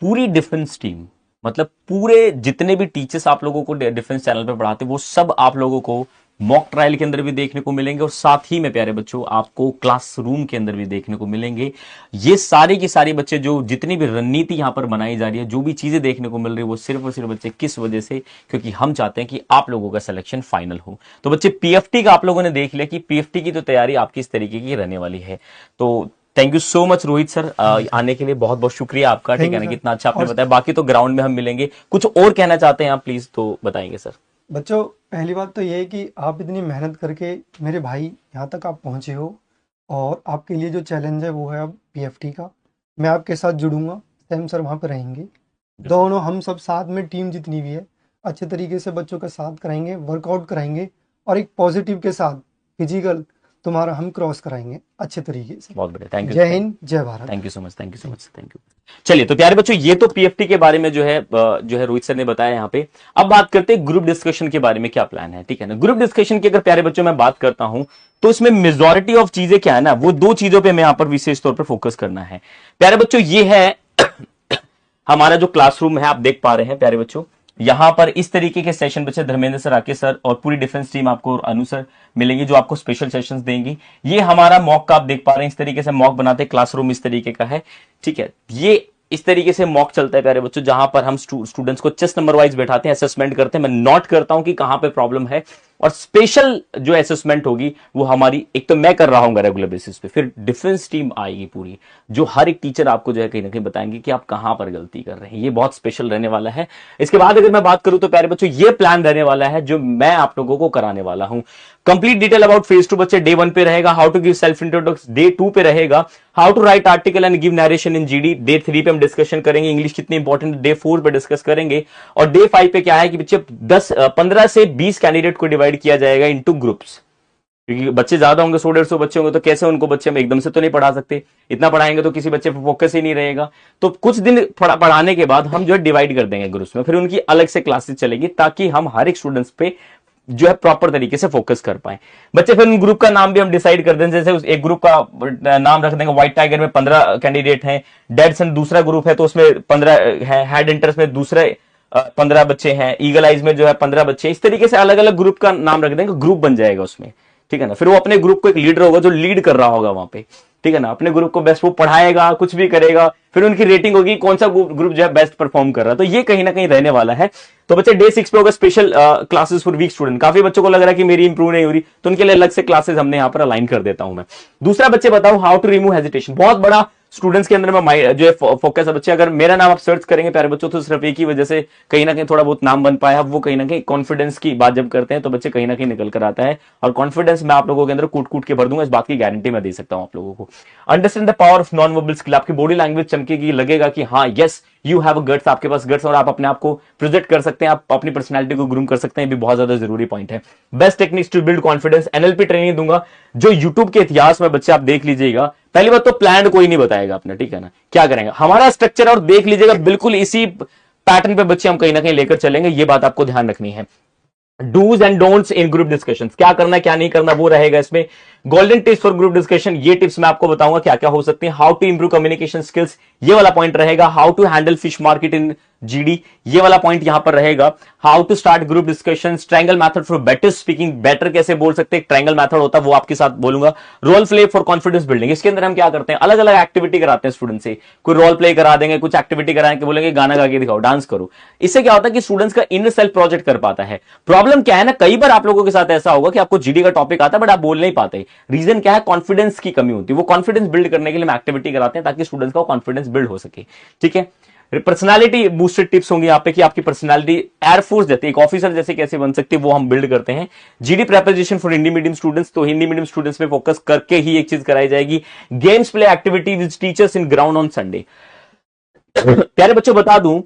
पूरी डिफेंस टीम, मतलब पूरे जितने भी टीचर्स आप लोगों को डिफेंस चैनल पे पढ़ाते हैं वो सब आप लोगों को मॉक ट्रायल के अंदर भी देखने को मिलेंगे और साथ ही में प्यारे बच्चों आपको क्लासरूम के अंदर भी देखने को मिलेंगे। ये सारे की सारी बच्चे जो जितनी भी रणनीति यहां पर बनाई जा रही है, जो भी चीजें देखने को मिल रही है, वो सिर्फ और सिर्फ बच्चे किस वजह से, क्योंकि हम चाहते हैं कि आप लोगों का सिलेक्शन फाइनल हो। तो बच्चे पीएफटी का आप लोगों ने देख लिया कि पीएफटी की तो तैयारी आपकी इस तरीके की रहने वाली है। तो thank you so much Rohit sir, आने के लिए बहुत बहुत शुक्रिया आपका। ठीक है ना, कितना अच्छा आपने बताया। बाकी तो ग्राउंड में हम मिलेंगे, कुछ और कहना चाहते हैं आप प्लीज तो बताएंगे सर। बच्चों, पहली बात तो ये है कि आप इतनी मेहनत करके मेरे भाई यहाँ तक आप पहुँचे हो, और आपके लिए जो चैलेंज है वो है अब पीएफटी का। मैं आपके साथ जुड़ूंगा, सैम सर वहाँ पे रहेंगे, दोनों हम सब साथ में टीम जितनी भी है अच्छे तरीके से बच्चों का साथ कराएंगे, वर्कआउट कराएंगे, और एक पॉजिटिव के साथ फिजिकल तुम्हारा हम क्रॉस कराएंगे अच्छे तरीके से। बहुत बढ़िया, थैंक यू। जय हिंद, जय Bharat. Thank you so much, thank you so much, thank you. चलिए तो प्यारे बच्चों, ये तो पीएफटी के बारे में जो है रोहित सर ने बताया यहाँ पे। अब बात करते हैं ग्रुप डिस्कशन के बारे में, क्या प्लान है। ठीक है ना, ग्रुप डिस्कशन की अगर प्यारे बच्चों मैं बात करता हूं तो इसमें मेजॉरिटी ऑफ चीजें क्या है ना, वो दो चीजों पे मैं यहाँ पर विशेष तौर पर फोकस करना है। प्यारे बच्चों, ये है हमारा जो क्लासरूम है, आप देख पा रहे हैं प्यारे बच्चों, यहां पर इस तरीके के सेशन बच्चे धर्मेंद्र सर, राकेश सर और पूरी डिफेंस टीम आपको अनु सर मिलेंगे जो आपको स्पेशल सेशंस देंगी। ये हमारा मॉक का आप देख पा रहे हैं, इस तरीके से मॉक बनाते हैं, क्लासरूम इस तरीके का है। ठीक है, ये इस तरीके से मॉक चलता है प्यारे बच्चों, जहां पर हम स्टूडेंट्स को चेस्ट नंबर वाइज बैठाते हैं, असेसमेंट करते हैं, मैं नोट करता हूं कि कहां पे प्रॉब्लम है, और स्पेशल जो असेसमेंट होगी वो हमारी, एक तो मैं कर रहा हूं रेगुलर बेसिस पे, फिर डिफेंस टीम आएगी पूरी, जो हर एक टीचर आपको जो है कहीं ना कहीं बताएंगे कि आप कहां पर गलती कर रहे हैं। ये बहुत स्पेशल रहने वाला है। इसके बाद अगर मैं बात करूं तो प्यारे बच्चों, ये प्लान रहने वाला है जो मैं आप लोगों को कराने वाला हूं। कंप्लीट डिटेल अबाउट फेज 2 बच्चे डे 1 पे रहेगा, how to give self introduction day 2 पे रहेगा, how to write article and give narration in GD day 3 पे हम डिस्कशन करेंगे, इंग्लिश कितनी इंपॉर्टेंट डे 4 पे डिस्कस करेंगे, और डे 5 पे क्या है कि बच्चे 15 से 20 कैंडिडेट को डिवाइड किया जाएगा इनटू ग्रुप्स, क्योंकि बच्चे ज्यादा होंगे, 100-150 बच्चे होंगे, तो कैसे उनको बच्चे हम एकदम से तो नहीं पढ़ा सकते, इतना पढ़ाएंगे तो किसी बच्चे पर फोकस ही नहीं रहेगा। तो कुछ दिन पढ़ाने के बाद हम जो है डिवाइड कर देंगे ग्रुप्स में, फिर उनकी अलग से क्लासेस चलेगी ताकि हम हर एक स्टूडेंट्स पे जो है प्रॉपर तरीके से फोकस कर पाए। बच्चे फिर उन ग्रुप का नाम भी हम डिसाइड कर दें, जैसे एक ग्रुप का नाम रख देंगे, व्हाइट टाइगर में 15 कैंडिडेट हैं, डेड सन दूसरा ग्रुप है तो उसमें 15 है, हेड इंटर्स में दूसरे 15 बच्चे हैं, ईगल आइज में जो है 15 बच्चे, इस तरीके से अलग अलग ग्रुप का नाम रख देंगे, ग्रुप बन जाएगा उसमें। ठीक है ना, फिर वो अपने ग्रुप को एक लीडर होगा जो लीड कर रहा होगा वहां पे। ठीक है ना, अपने ग्रुप को बेस्ट वो पढ़ाएगा, कुछ भी करेगा, फिर उनकी रेटिंग होगी कौन सा ग्रुप जो है बेस्ट परफॉर्म कर रहा है। तो ये कहीं ना कहीं रहने वाला है। तो बच्चे डे 6 पे होगा special classes for weak student. काफी बच्चों को लग रहा है कि मेरी इंप्रूव नहीं हो रही, तो उनके लिए अलग से क्लासेस हमने यहाँ पर अलाइन कर देता हूं मैं। दूसरा बच्चे बताओ हाउ टू रिमूव हेजिटेशन, बहुत बड़ा स्टूडेंट्स के अंदर में जो है फोकस है बच्चे। अगर मेरा नाम आप सर्च करेंगे प्यारे बच्चों तो सिर्फ एक ही वजह से कहीं ना कहीं थोड़ा बहुत नाम बन पाया, वो कहीं ना कहीं कॉन्फिडेंस की बात जब करते हैं तो बच्चे कहीं ना कहीं निकल कर आता है, और कॉन्फिडेंस मैं आप लोगों के अंदर कूट कूट के भर दूंगा, इस बात की गारंटी मैं दे सकता हूं आप लोगों को। Understand the power of non verbal skill, आपकी बॉडी लैंग्वेज चमकेगी, लगेगा कि हाँ yes you have a guts, आपके पास गट्स और आप अपने आप को प्रोजेक्ट कर सकते हैं, आप अपनी पर्सनैलिटी को ग्रूम कर सकते हैं, ये भी बहुत ज्यादा जरूरी पॉइंट है। Best techniques to build confidence, NLP training दूंगा जो यूट्यूब के इतिहास में बच्चे आप देख लीजिएगा। पहली बात तो प्लान कोई नहीं बताएगा अपना, ठीक है ना, क्या करेंगे हमारा स्ट्रक्चर और देख लीजिएगा, बिल्कुल इसी पैटर्न पे बच्चे हम कहीं ना कहीं लेकर चलेंगे, ये बात आपको ध्यान रखनी है। Dos and don'ts in group discussions, क्या करना है क्या नहीं करना वो रहेगा इसमें। Golden tips for group discussion, ये टिप्स मैं आपको बताऊंगा क्या क्या हो सकती हैं। How to improve communication skills, ये वाला पॉइंट रहेगा। How to handle fish market in GD, ये वाला पॉइंट यहां पर रहेगा। How to start group discussion, triangle method for better speaking, better कैसे बोल सकते हैं, ट्रायंगल मेथड होता है वो आपके साथ बोलूंगा। Role play for confidence building, इसके अंदर हम क्या करते हैं, अलग अलग एक्टिविटी कराते हैं स्टूडेंट से, कोई रोल प्ले करा देंगे, कुछ एक्टिविटी कराएंगे, बोलेंगे गाना गा के दिखाओ, डांस करो। इससे क्या होता है कि स्टूडेंट्स का इनर सेल्फ प्रोजेक्ट कर पाता है। प्रॉब्लम क्या है ना, कई बार आप लोगों के साथ ऐसा होगा कि आपको जीडी का टॉपिक आता है बट आप बोल नहीं पाते, रीजन क्या है, कॉन्फिडेंस की कमी होती है। वो कॉन्फिडेंस बिल्ड करने के लिए हम एक्टिविटी कराते हैं ताकि स्टूडेंट्स का कॉन्फिडेंस बिल्ड हो सके। ठीक है, पर्सनालिटी बूस्टेड टिप्स होंगी यहाँ पे कि आपकी पर्सनालिटी एयरफोर्स जैसे एक ऑफिसर जैसे कैसे बन सकती है वो हम बिल्ड करते हैं। GD preparation for Hindi medium students, तो हिंदी मीडियम स्टूडेंट्स पे फोकस करके ही एक चीज कराई जाएगी। Games play activity with teachers in ground on Sunday. प्यारे बच्चों बता दूं,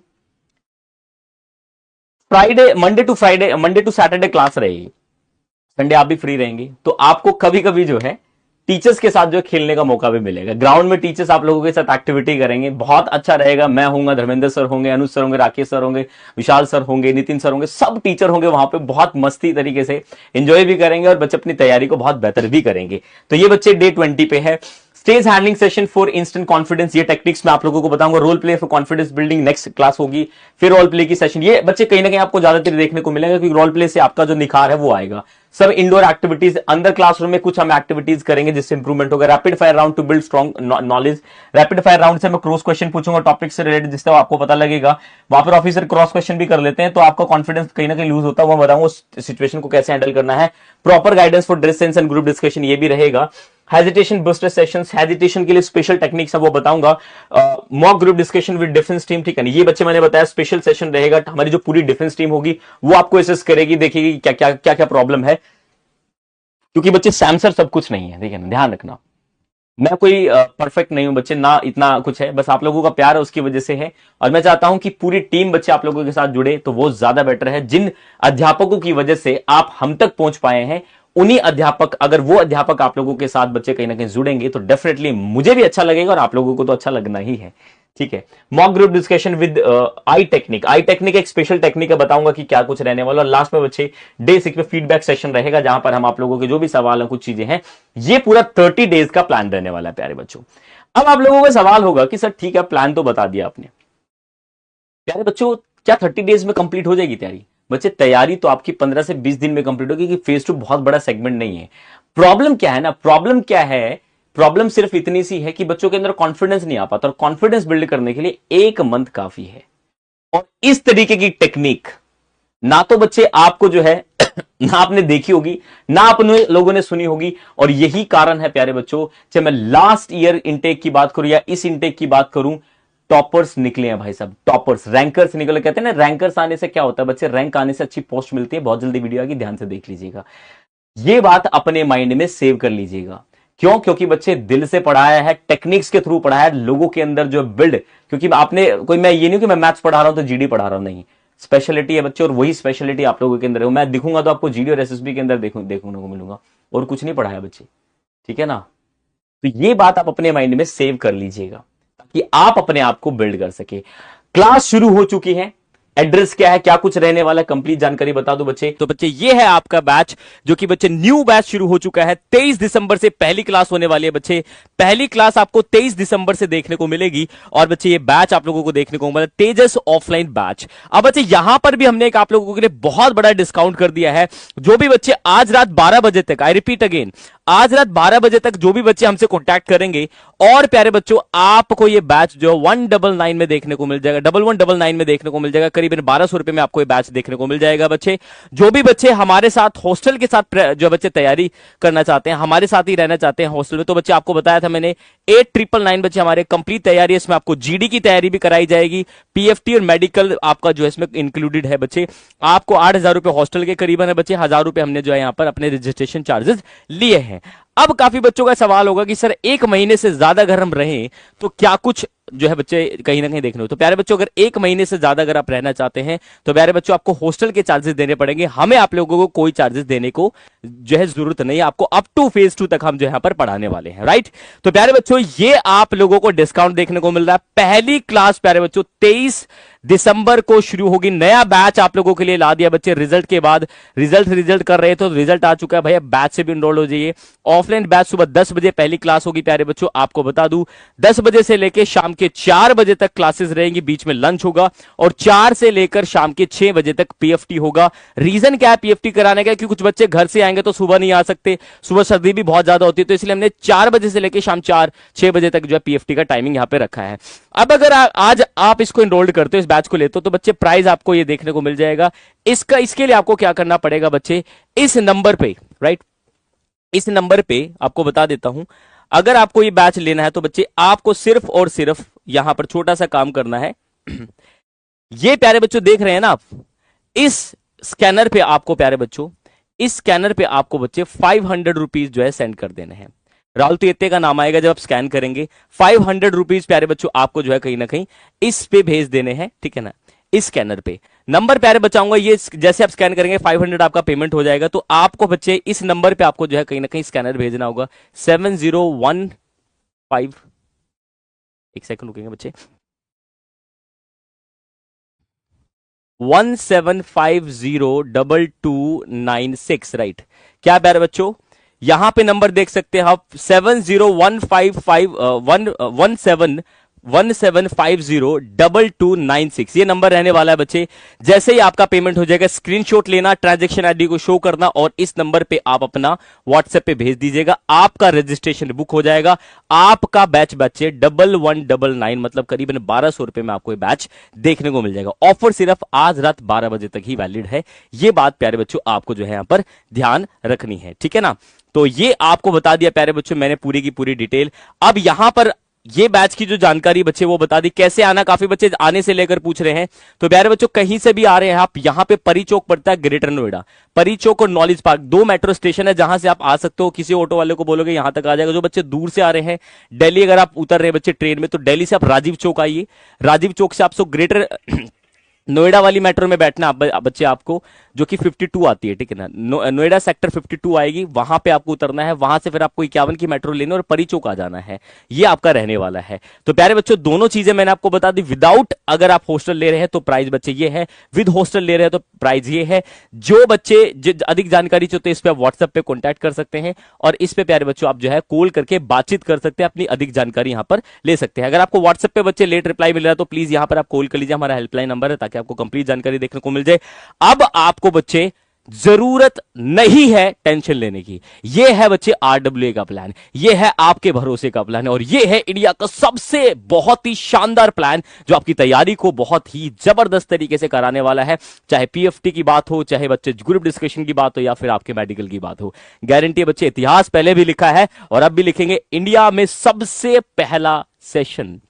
Friday Monday to Saturday class रहेगी, संडे आप भी फ्री रहेंगे, तो आपको कभी कभी जो है टीचर्स के साथ जो खेलने का मौका भी मिलेगा। ग्राउंड में टीचर्स आप लोगों के साथ एक्टिविटी करेंगे, बहुत अच्छा रहेगा। मैं होऊंगा, धर्मेंद्र सर होंगे, अनुज सर होंगे, राकेश सर होंगे, विशाल सर होंगे, नितिन सर होंगे, सब टीचर होंगे वहां पे। बहुत मस्ती तरीके से एंजॉय भी करेंगे और बच्चे अपनी तैयारी को बहुत बेहतर भी करेंगे। तो ये बच्चे डे 20 पे है। Stage handling session for instant confidence, ये टेक्निक्स मैं आप लोगों को बताऊंगा। Role play for confidence building next class होगी। फिर रोल प्ले की सेशन, ये बच्चे कहीं ना कहीं आपको ज्यादातर देखने को मिलेगा, क्योंकि रोल प्ले से आपका जो निखार है वो आएगा। सब इंडोर एक्टिविटीज, अंदर क्लासरूम में कुछ हम एक्टिविटीज करेंगे जिससे इंप्रूवमेंट होगा। Rapid fire round to build strong knowledge, rapid fire round से मैं क्रॉस क्वेश्चन पूछूंगा टॉपिक से रिलेटेड, जिससे आपको पता लगेगा। वहां पर ऑफिसर क्रॉस क्वेश्चन भी कर लेते हैं तो आपका कॉन्फिडेंस कहीं ना कहीं लूज होता है, वो बताऊंगा उस सिचुएशन को कैसे हैंडल करना है। Proper guidance for dress sense and group discussion, ये भी रहेगा। हेजिटेशन बूस्टर सेशंस, हेजिटेशन के लिए स्पेशल टेक्निक्स है वो बताऊंगा। Mock group discussion with defence team, ठीक है, ये बच्चे मैंने बताया स्पेशल सेशन रहेगा। हमारी जो पूरी डिफेंस टीम होगी वो आपको असेस करेगी, देखेगी क्या क्या क्या क्या प्रॉब्लम है, क्योंकि बच्चे सैमसर सब कुछ नहीं है, ठीक है ना, ध्यान रखना। मैं कोई परफेक्ट नहीं हूं बच्चे, ना इतना कुछ है, बस आप लोगों का प्यार है उसकी वजह से है। और मैं चाहता हूं कि पूरी टीम बच्चे आप लोगों के साथ जुड़े तो वो ज्यादा बेटर है। जिन अध्यापकों की वजह से आप हम तक पहुंच पाए हैं, उन्हीं अध्यापक, अगर वो अध्यापक आप लोगों के साथ बच्चे कहीं ना कहीं जुड़ेंगे तो डेफिनेटली मुझे भी अच्छा लगेगा और आप लोगों को तो अच्छा लगना ही है, ठीक है। Mock group discussion with I technique, I technique एक स्पेशल टेक्निक है, बताऊंगा कि क्या कुछ रहने वाला। और लास्ट में बच्चे डे 6 पे फीडबैक सेशन रहेगा, जहां पर हम आप लोगों के जो भी सवाल हैं, कुछ चीजें हैं, ये पूरा 30 डेज का प्लान रहने वाला है प्यारे बच्चों। अब आप लोगों का सवाल होगा कि सर ठीक है, प्लान तो बता दिया आपने, प्यारे बच्चों क्या 30 डेज में कंप्लीट हो जाएगी तैयारी? बच्चे तैयारी तो आपकी 15 से 20 दिन में कंप्लीट होगी, क्योंकि फेज 2 बहुत बड़ा सेगमेंट नहीं है। प्रॉब्लम क्या है ना, प्रॉब्लम क्या है, प्रॉब्लम सिर्फ इतनी सी है कि बच्चों के अंदर कॉन्फिडेंस नहीं आ पाता, और कॉन्फिडेंस बिल्ड करने के लिए 1 मंथ काफी है। और इस तरीके की टेक्निक ना तो बच्चे आपको जो है ना आपने देखी होगी, ना अपने लोगों ने सुनी होगी। और यही कारण है प्यारे बच्चों, चाहे मैं लास्ट ईयर इनटेक की बात करूं या इस इनटेक की बात करूं, टॉपर्स निकले हैं भाई साहब, टॉपर्स, रैंकर्स निकले। कहते हैं ना, रैंकर्स आने से क्या होता है बच्चे, रैंक आने से अच्छी पोस्ट मिलती है। बहुत जल्दी वीडियो आएगी, ध्यान से देख लीजिएगा, ये बात अपने माइंड में सेव कर लीजिएगा। क्यों? क्योंकि बच्चे दिल से पढ़ाया है, टेक्निक्स के थ्रू पढ़ाया है, लोगों के अंदर जो बिल्ड, क्योंकि आपने कोई, मैं ये नहीं कि मैं मैथ्स पढ़ा रहा हूं तो जीडी पढ़ा रहा हूं, नहीं, स्पेशलिटी है बच्चे, और वही स्पेशलिटी आप लोगों के अंदर है। मैं दिखूंगा तो आपको जीडी और एसएसबी के अंदर देखने को मिलूंगा, और कुछ नहीं पढ़ाया बच्चे, ठीक है ना। तो ये बात आप अपने माइंड में सेव कर लीजिएगा ताकि आप अपने आप को बिल्ड कर सके। क्लास शुरू हो चुकी है, एड्रेस क्या है, क्या कुछ रहने वाला, कंप्लीट जानकारी बता दो बच्चे। तो बच्चे ये है आपका बैच, जो कि बच्चे न्यू बैच शुरू हो चुका है। 23 दिसंबर से पहली क्लास होने वाली है बच्चे। पहली क्लास आपको 23 दिसंबर से देखने को मिलेगी। और बच्चे ये बैच आप लोगों को देखने को मिला, तेजस ऑफलाइन बैच। अब बच्चे यहां पर भी हमने एक आप लोगों के लिए बहुत बड़ा डिस्काउंट कर दिया है। जो भी बच्चे आज रात 12 बजे तक, आई रिपीट अगेन, आज रात 12 बजे तक जो भी बच्चे हमसे कॉन्टैक्ट करेंगे, और प्यारे बच्चों आपको ये बैच जो 199 में देखने को मिल जाएगा, 1199 में देखने को मिल जाएगा, करीबन 1200 रुपए में आपको ये बैच देखने को मिल जाएगा बच्चे। जो भी बच्चे हमारे साथ हॉस्टल के साथ जो बच्चे तैयारी करना चाहते हैं, हमारे साथ ही रहना चाहते हैं हॉस्टल में, तो बच्चे आपको बताया था मैंने 8999 बच्चे हमारे कंप्लीट तैयारी है। इसमें आपको जीडी की तैयारी भी कराई जाएगी, पीएफटी और मेडिकल आपका जो है इसमें इंक्लूडेड है बच्चे। आपको 8000 रुपए हॉस्टल के करीबन है बच्चे, 1000 रुपए हमने जो है यहाँ पर अपने रजिस्ट्रेशन चार्जेस लिए हैं। अब काफी बच्चों का सवाल होगा कि सर 1 महीने से ज्यादा अगर हम रहें तो क्या कुछ जो है बच्चे कहीं ना कहीं देखने हो। तो प्यारे बच्चों, अगर 1 महीने से ज्यादा अगर आप रहना चाहते हैं तो प्यारे बच्चों आपको हॉस्टल के चार्जेस देने पड़ेंगे। हमें आप लोगों को कोई चार्जेस देने को जो है जरूरत नहीं है, आपको अप टू फेज 2 तक हम जो यहाँ पर पढ़ाने वाले हैं, राइट। तो प्यारे बच्चों ये आप लोगों को डिस्काउंट देखने को मिल रहा है। पहली क्लास प्यारे बच्चों 23 दिसंबर को शुरू होगी। नया बैच आप लोगों के लिए ला दिया बच्चे, रिजल्ट के बाद रिजल्ट कर रहे थे, तो रिजल्ट आ चुका है भैया, बैच से भी इनरोल हो जाइए। ऑफलाइन बैच सुबह 10 बजे पहली क्लास होगी प्यारे बच्चों, आपको बता दूं 10 बजे से लेकर शाम के 4 बजे तक क्लासेस रहेंगी, बीच में लंच होगा, और 4 से लेकर शाम के 6 बजे तक पीएफटी होगा। रीजन क्या है पीएफटी कराने का, क्योंकि कुछ बच्चे घर से आएंगे तो सुबह नहीं आ सकते, सुबह सर्दी भी बहुत ज्यादा होती है, तो इसलिए हमने 4 बजे से लेकर शाम 4-6 बजे तक जो है पीएफटी का टाइमिंग यहां पे रखा है। अब अगर आज आप इसको इनरोल्ड करते हो, इस बैच को लेते हो, तो बच्चे प्राइस आपको ये देखने को मिल जाएगा। इसके लिए आपको क्या करना पड़ेगा बच्चे, इस नंबर पे, राइट, इस नंबर पे आपको बता देता हूं, अगर आपको ये बैच लेना है तो बच्चे आपको सिर्फ और सिर्फ यहां पर छोटा सा काम करना है। ये प्यारे बच्चों देख रहे हैं ना आप, इस स्कैनर पे आपको प्यारे बच्चों, इस स्कैनर पे आपको बच्चे 500 रुपीज जो है सेंड कर देने हैं। राहुल तेते का नाम आएगा जब आप स्कैन करेंगे, 500 रुपीज प्यारे बच्चों आपको जो है कहीं ना कहीं इस पे भेज देने हैं, ठीक है ना, इस स्कैनर पे। नंबर प्यारे बचाऊंगा, ये जैसे आप स्कैन करेंगे 500 आपका पेमेंट हो जाएगा। तो आपको बच्चे इस नंबर पे आपको जो है कहीं ना कहीं स्कैनर भेजना होगा 7015, एक सेकंड रुकेंगे बच्चे, 17502296, राइट। क्या प्यारे बच्चों, यहां पे नंबर देख सकते हैं आप 70155171502296, ये नंबर रहने वाला है बच्चे। जैसे ही आपका पेमेंट हो जाएगा, स्क्रीनशॉट लेना, ट्रांजैक्शन आईडी को शो करना और इस नंबर पे आप अपना व्हाट्सएप पे भेज दीजिएगा। आपका रजिस्ट्रेशन बुक हो जाएगा। आपका बैच बच्चे 1199, मतलब करीबन 1200 रुपए में आपको ये बैच देखने को मिल जाएगा। ऑफर सिर्फ आज रात 12 बजे तक ही वैलिड है। ये बात प्यारे बच्चों आपको जो है यहां पर ध्यान रखनी है, ठीक है ना। तो ये आपको बता दिया प्यारे बच्चों मैंने पूरी की पूरी डिटेल। अब यहां पर ये बैच की जो जानकारी बच्चे वो बता दी। कैसे आना, काफी बच्चे आने से लेकर पूछ रहे हैं। तो प्यारे बच्चों कहीं से भी आ रहे हैं आप, यहां पे परी चौक पड़ता है, ग्रेटर नोएडा। परी चौक और नॉलेज पार्क 2 मेट्रो स्टेशन है जहां से आप आ सकते हो। किसी ऑटो वाले को बोलोगे यहां तक आ जाएगा। जो बच्चे दूर से आ रहे हैं, दिल्ली अगर आप उतर रहे हैं बच्चे ट्रेन में, तो दिल्ली से आप राजीव चौक आइए। राजीव चौक से आपको ग्रेटर नोएडा वाली मेट्रो में बैठना बच्चे आपको, जो कि 52 आती है, ठीक है ना। नोएडा सेक्टर 52 आएगी, वहां पे आपको उतरना है। वहां से फिर आपको 51 की मेट्रो लेनी और परी चौक आ जाना है। ये आपका रहने वाला है। तो प्यारे बच्चों दोनों चीजें मैंने आपको बता दी। विदाउट अगर आप हॉस्टल ले रहे हैं तो प्राइस बच्चे ये है, विद हॉस्टल ले रहे हैं तो प्राइस ये है। जो बच्चे अधिक जानकारी चाहते हैं इस पे आप व्हाट्सएप पे कॉन्टैक्ट कर सकते हैं और इस पे प्यारे बच्चों आप जो है कॉल करके बातचीत कर सकते हैं, अपनी अधिक जानकारी यहां पर ले सकते हैं। अगर आपको व्हाट्सएप पे बच्चे लेट रिप्लाई मिल रहा है तो प्लीज यहां पर आप कॉल कर लीजिए, हमारा हेल्पलाइन नंबर है, ताकि आपको कंप्लीट जानकारी देखने को मिल जाए। अब आपको बच्चे जरूरत नहीं है टेंशन लेने की। यह है बच्चे आरडब्ल्यूए का प्लान, यह है आपके भरोसे का प्लान और यह है इंडिया का सबसे बहुत ही शानदार प्लान जो आपकी तैयारी को बहुत ही जबरदस्त तरीके से कराने वाला है। चाहे पीएफटी की बात हो, चाहे बच्चे ग्रुप डिस्कशन की बात हो या फिर आपके मेडिकल की बात हो। गारंटी बच्चे, इतिहास पहले भी लिखा है और अब भी लिखेंगे। इंडिया में सबसे पहला सेशन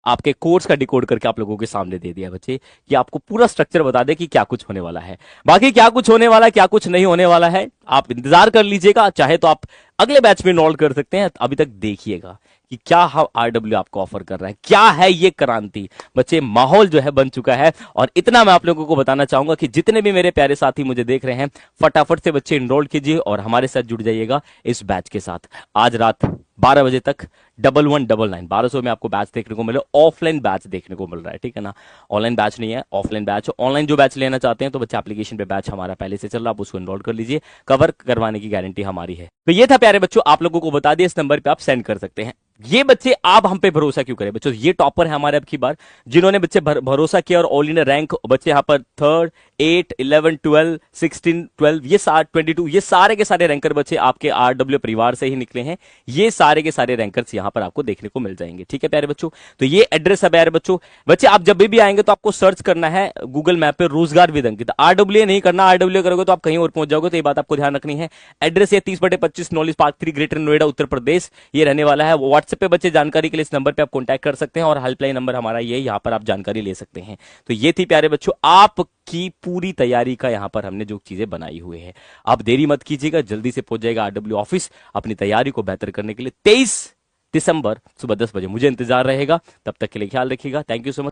आपके कोर्स का डिकोड करके आप लोगों के सामने दे दिया बच्चे, कि आपको पूरा स्ट्रक्चर बता दे कि क्या कुछ होने वाला है। बाकी क्या कुछ होने वाला है, क्या कुछ नहीं होने वाला है, आप इंतजार कर लीजिएगा। चाहे तो आप अगले बैच में इनरोल कर सकते हैं। अभी तक देखिएगा कि क्या आरडब्ल्यू आपको ऑफर कर रहा है, क्या है ये क्रांति। बच्चे माहौल जो है बन चुका है और इतना मैं आप लोगों को बताना चाहूंगा कि जितने भी मेरे प्यारे साथी मुझे देख रहे हैं, फटाफट से बच्चे इनरोल कीजिए और हमारे साथ जुड़ जाइएगा इस बैच के साथ। आज रात 12 बजे तक 1199 1200 में आपको बैच देखने को मिले। ऑफलाइन बैच देखने को मिल रहा है, ठीक है ना। ऑनलाइन बैच नहीं है, ऑफलाइन बैच। ऑनलाइन जो बैच लेना चाहते हैं तो बच्चे एप्लीकेशन पे बैच हमारा पहले से चल रहा है, आप उसको इनरोल कर लीजिए। कवर करवाने की गारंटी हमारी है। तो ये था प्यारे बच्चों, आप लोगों को बता दिया, इस नंबर पे आप सेंड कर सकते हैं। ये बच्चे आप हम पे भरोसा क्यों करें बच्चों, ये टॉपर है हमारे अब की बार, जिन्होंने बच्चे भरोसा किया और ऑल इंडिया रैंक बच्चे यहां पर 3rd 8 11 12 16 12 ये 22 ये सारे के सारे रैंकर बच्चे आपके आरडब्ल्यू परिवार से ही निकले हैं। ये सारे के सारे रैंकर्स यहां पर आपको देखने को मिल जाएंगे, ठीक है प्यारे बच्चों। तो ये एड्रेस है प्यारे बच्चों। बच्चे आप जब भी आएंगे तो आपको सर्च करना है गूगल मैप पे रोजगार विद अंकित। आरडब्ल्यू नहीं करना, आरडब्ल्यू करोगे तो आप कहीं और पहुंच जाओगे, तो ये बात आपको ध्यान रखनी है। एड्रेस ये 30/25 knowledge park 3 greater Noida Uttar Pradesh ये रहने वाला है। व्हाट्सएप पे बच्चे जानकारी के लिए इस नंबर पे आप कांटेक्ट कर सकते हैं और हेल्पलाइन नंबर हमारा ये, यहां पर आप जानकारी ले सकते हैं। तो ये थी प्यारे बच्चों आपकी पूरी तैयारी का यहां पर हमने जो चीजें बनाई हुई है। आप देरी मत कीजिएगा, जल्दी से पहुंच जाएगा आरडब्ल्यू ऑफिस अपनी तैयारी को बेहतर करने के लिए। 23 दिसंबर सुबह 10 बजे मुझे इंतजार रहेगा। तब तक के लिए ख्याल रखिएगा। Thank you so much.